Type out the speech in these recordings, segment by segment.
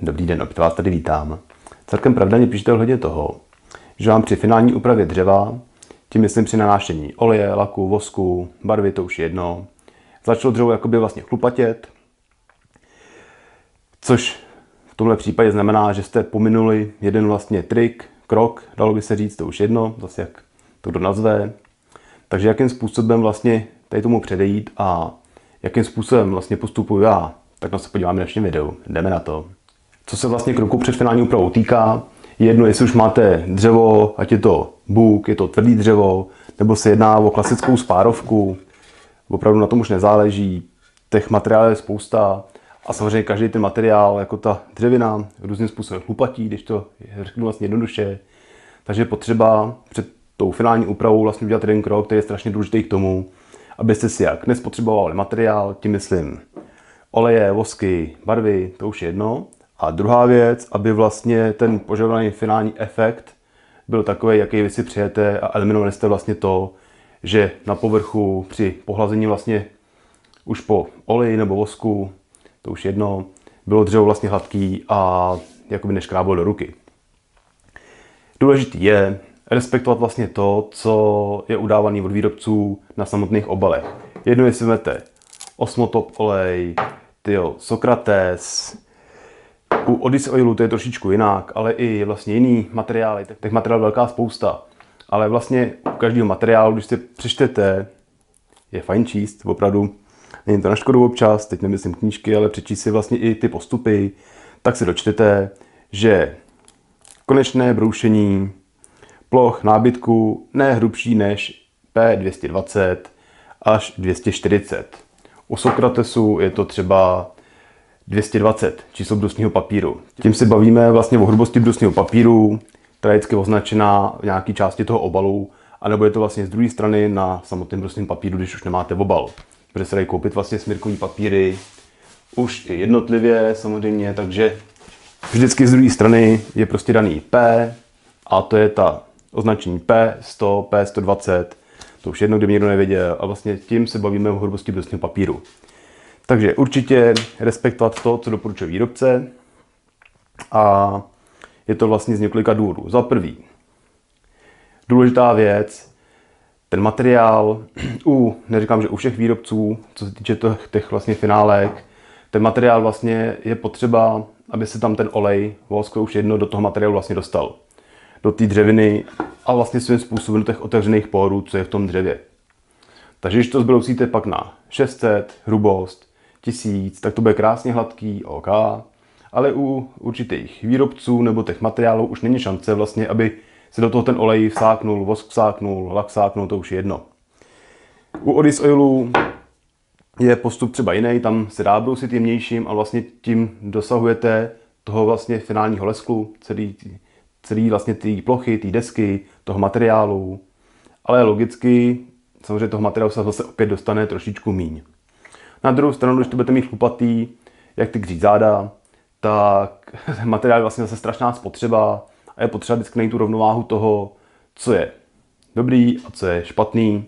Dobrý den, opět vás tady vítám. Celkem pravděpodobně píšete ohledně toho, že vám při finální úpravě dřeva, tím myslím při nanášení oleje, laku, vosku, barvy, to už je jedno, začalo dřevo jakoby vlastně chlupatět, což v tomhle případě znamená, že jste pominuli jeden vlastně trik, krok, dalo by se říct, to už je jedno, zase jak to kdo nazve. Takže jakým způsobem vlastně tady tomu předejít a jakým způsobem vlastně postupuji já, tak na se podíváme v dnešním videu. Jdeme na to. Co se vlastně kroku před finální úpravou týká, je jedno, jestli už máte dřevo, ať je to buk, je to tvrdý dřevo, nebo se jedná o klasickou spárovku. Opravdu na tom už nezáleží. Těch materiálů je spousta a samozřejmě každý ten materiál, jako ta dřevina, různým způsobem chlupatí, když to řeknu vlastně jednoduše. Takže je potřeba před tou finální úpravou vlastně udělat jeden krok, který je strašně důležitý k tomu, abyste si jak nespotřebovali materiál, tím myslím oleje, vosky, barvy, to už je jedno. A druhá věc, aby vlastně ten požadovaný finální efekt byl takový, jaký vy si přejete a eliminovali jste vlastně to, že na povrchu při pohlazení vlastně už po oleji nebo vosku, to už jedno, bylo dřevo vlastně hladký a jakoby neškrábalo do ruky. Důležitý je respektovat vlastně to, co je udávaný od výrobců na samotných obalech. Jedno, jestli vezmete Osmotop olej, Sokrates, u Odyssey Oilu to je trošičku jinak, ale i vlastně jiný materiály, těch materiálů velká spousta. Ale vlastně u každého materiálu, když si přečtete, je fajn číst, opravdu, není to na škodu občas, teď nemyslím knížky, ale přečíst si vlastně i ty postupy, tak si dočtete, že konečné broušení ploch nábytku ne hrubší než P220 až 240. U Sokratesu je to třeba 220 číslo brusního papíru. Tím se bavíme vlastně o hrubosti brusního papíru, která je vždycky označená v nějaké části toho obalu, anebo je to vlastně z druhé strany na samotném brusním papíru, když už nemáte obal. Protože se dají koupit vlastně smírkový papíry už i jednotlivě samozřejmě, takže vždycky z druhé strany je prostě daný P a to je ta označení P100, P120, to už jedno, kdyby někdo nevěděl, a vlastně tím se bavíme o hrubosti brusního papíru. Takže určitě respektovat to, co doporučuje výrobce, a je to vlastně z několika důvodů. Za prvý, důležitá věc, ten materiál, neříkám, že u všech výrobců, co se týče těch vlastně finálek, ten materiál vlastně je potřeba, aby se tam ten olej, vosk, už jedno, do toho materiálu vlastně dostal. Do té dřeviny a vlastně svým způsobem do těch otevřených porů, co je v tom dřevě. Takže když to zbrousíte pak na 600, hrubost, 1000, tak to bude krásně hladký, OK, ale u určitých výrobců nebo těch materiálů už není šance vlastně, aby se do toho ten olej vsáknul, vosk vsáknul, lak vsáknul, to už je jedno. U Odyssey Oilu je postup třeba jiný, tam se dá brousit jemnějším a vlastně tím dosahujete toho vlastně finálního lesklu, celý vlastně ty plochy, ty desky, toho materiálu, ale logicky samozřejmě toho materiálu se zase opět dostane trošičku míň. Na druhou stranu, když to budete mít chlupatý, jak ty kříž záda, tak materiál je vlastně zase strašná spotřeba a je potřeba vždycky najít tu rovnováhu toho, co je dobrý a co je špatný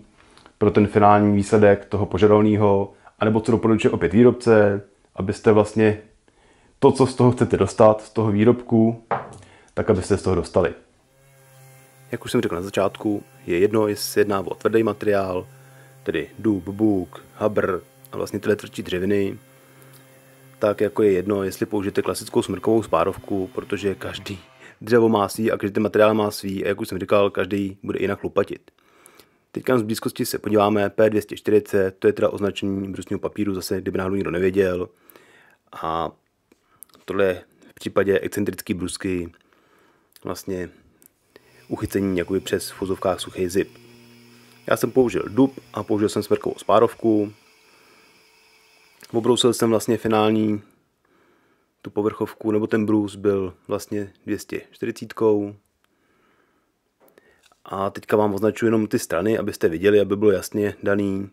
pro ten finální výsledek toho požadovaného, anebo co doporučuje opět výrobce, abyste vlastně to, co z toho chcete dostat, z toho výrobku, tak abyste z toho dostali. Jak už jsem řekl na začátku, je jedno, jestli se jedná o tvrdý materiál, tedy dub, buk, habr a vlastně tyhle tvrdší dřeviny, tak jako je jedno, jestli použijete klasickou smrkovou spárovku, protože každý dřevo má svý a každý ten materiál má svý a jak už jsem říkal, každý bude jinak chlupatit. Teďka z blízkosti se podíváme, P240, to je teda označení brusního papíru, zase kdyby náhodou nikdo nevěděl. A tohle je v případě excentrické brusky vlastně uchycení jakoby přes v uvozovkách suchý zip. Já jsem použil dub a použil jsem smrkovou spárovku. Obrousil jsem vlastně finální tu povrchovku, nebo ten brus byl vlastně 240. A teďka vám označuji jenom ty strany, abyste viděli, aby bylo jasně daný,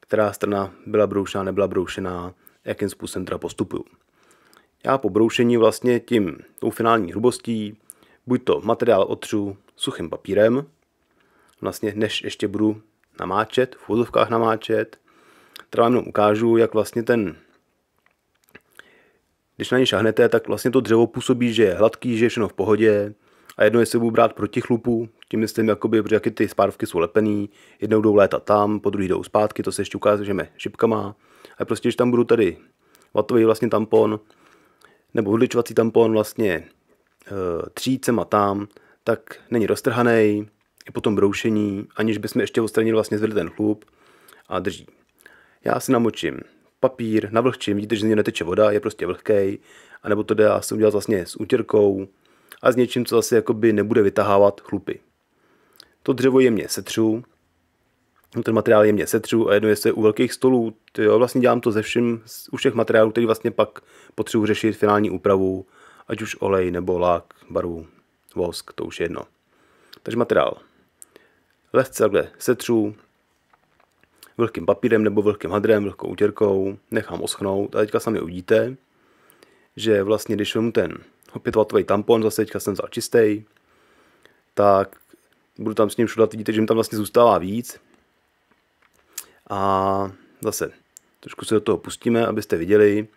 která strana byla broušená, nebyla broušená, jakým způsobem teda postupuju. Já po broušení vlastně tou finální hrubostí buď to materiál otřu suchým papírem, vlastně než ještě budu namáčet, v uvozovkách namáčet, teda vám jenom ukážu, jak vlastně když na ně šáhnete, tak vlastně to dřevo působí, že je hladký, že je všechno v pohodě. A jedno, jestli budu brát proti chlupu, tím myslím, jakoby, protože jaky ty spárovky jsou lepený, jednou jdou létat tam, po druhý jdou zpátky, to se ještě ukážeme šipkama. A prostě, když tam budu tady vatový vlastně tampon, nebo odličovací tampon vlastně třícema tam, tak není roztrhaný, je potom broušení, aniž bychom ještě odstranili vlastně zvedli ten chlup a drží. Já si namočím papír, navlhčím, vidíte, že z něj neteče voda, je prostě vlhkej, anebo to dá se udělat vlastně s útěrkou a s něčím, co zase jakoby nebude vytahávat chlupy. To dřevo jemně setřu, ten materiál jemně setřu a jedno jestli u velkých stolů, vlastně dělám to ze u všech materiálů, který vlastně pak potřebuji řešit finální úpravu, ať už olej nebo lak, barvu, vosk, to už je jedno. Takže materiál lehce takhle setřu vlhkým papírem nebo vlhkým hadrem, vlhkou útěrkou, nechám oschnout a teďka sami uvidíte, že vlastně když vezmu ten 5W tampon, zase teďka jsem vzal čistý, tak budu tam s ním šudat, vidíte, že mi tam vlastně zůstává víc. A zase trošku se do toho pustíme, abyste viděli,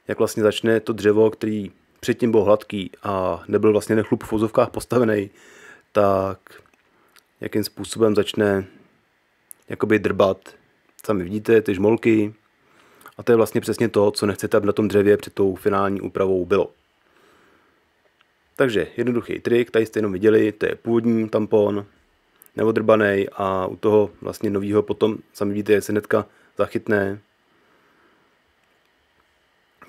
jak vlastně začne to dřevo, který předtím byl hladký a nebyl vlastně chlup v vozovkách postavený, tak jakým způsobem začne jakoby drbat. Sami vidíte ty žmolky a to je vlastně přesně to, co nechcete, aby na tom dřevě před tou finální úpravou bylo. Takže jednoduchý trik, tady jste jenom viděli, to je původní tampon, neodrbaný a u toho vlastně novýho potom sami vidíte, jak se hnedka zachytne.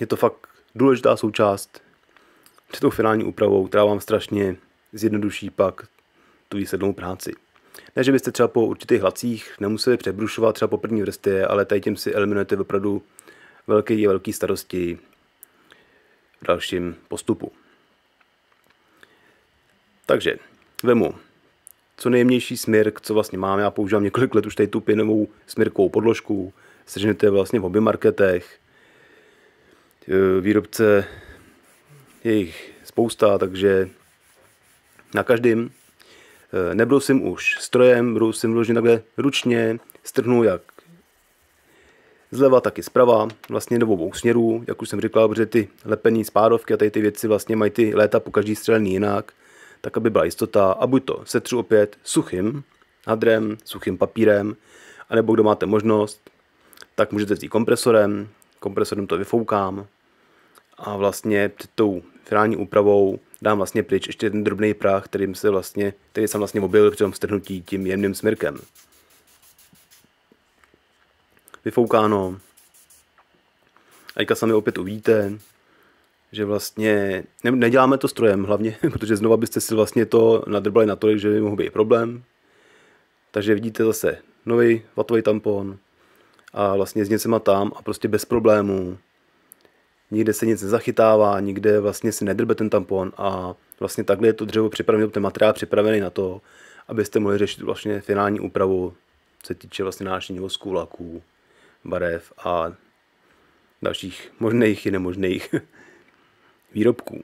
Je to fakt důležitá součást před tou finální úpravou, která vám strašně zjednoduší pak tu výslednou práci. Ne, že byste třeba po určitých hlacích nemuseli přebrušovat třeba po první vrstvě, ale tady tím si eliminujete opravdu velký starosti v dalším postupu. Takže vemu co nejjemnější smirk, co vlastně mám. Já používám několik let už tady tu pěnovou smirkovou podložku. Seženete vlastně v hobbymarketech. Výrobce je jich spousta, takže na každém. Nebrousím už strojem, brousím vložně takhle ručně, strhnu jak zleva, tak i zprava, vlastně do obou směrů, jak už jsem říkal, protože ty lepený spárovky a tady ty věci vlastně mají ty léta po každý střelený jinak, tak aby byla jistota a buď to setřu opět suchým hadrem, suchým papírem, anebo kdo máte možnost, tak můžete vzít kompresorem to vyfoukám a vlastně před tou finální úpravou dám vlastně pryč ještě ten drobný prach, který jsem vlastně objevil při tom strhnutí tím jemným smirkem. Vyfoukáno. A teďka sami opět uvidíte, že vlastně neděláme to strojem hlavně, protože znova byste si vlastně to nadrbali natolik, že by mohl být problém. Takže vidíte zase nový vatový tampon a vlastně s něcema tam a prostě bez problémů. Nikde se nic nezachytává, nikde vlastně si nedrbe ten tampon a vlastně takhle je to dřevo připravené, ten materiál připravený na to, abyste mohli řešit vlastně finální úpravu, co se týče vlastně nánošení vosků, laků, barev a dalších možných i nemožných výrobků.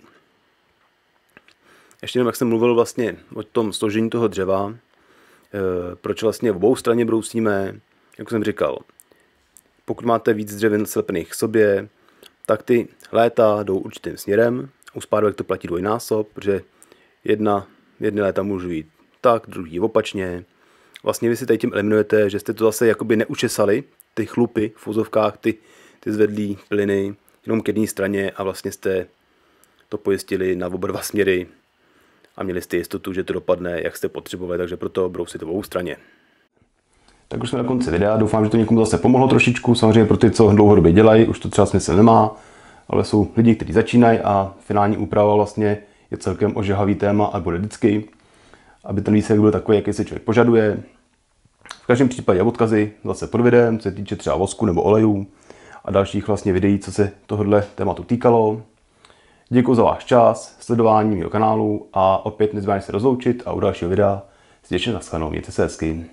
Ještě nevím, jak jsem mluvil vlastně o tom složení toho dřeva, proč vlastně v obou straně brousíme, jak jsem říkal, pokud máte víc dřevin slepených k sobě, tak ty léta jdou určitým směrem, u spárovek to platí dvojnásob, protože jedny léta můžou jít tak, druhý opačně. Vlastně vy si tady tím eliminujete, že jste to zase jakoby neučesali, ty chlupy v vozovkách, ty zvedlý plyny, jenom k jedné straně a vlastně jste to pojistili na oba dva směry a měli jste jistotu, že to dopadne, jak jste potřebovali, takže proto brousit v obou straně. Tak už jsme na konci videa, doufám, že to někomu zase pomohlo trošičku, samozřejmě pro ty, co dlouhodobě dělají, už to třeba smysl nemá, ale jsou lidi, kteří začínají a finální úprava vlastně je celkem ožehavý téma a bude vždycky, aby ten výsledek byl takový, jaký se člověk požaduje. V každém případě odkazy zase pod videem, co se týče třeba vosku nebo olejů a dalších vlastně videí, co se tohohle tématu týkalo. Děkuji za váš čas, sledování mého kanálu a opět nezbývá se rozloučit a u dalšího videa se těším na shledanou. Mějte se hezky.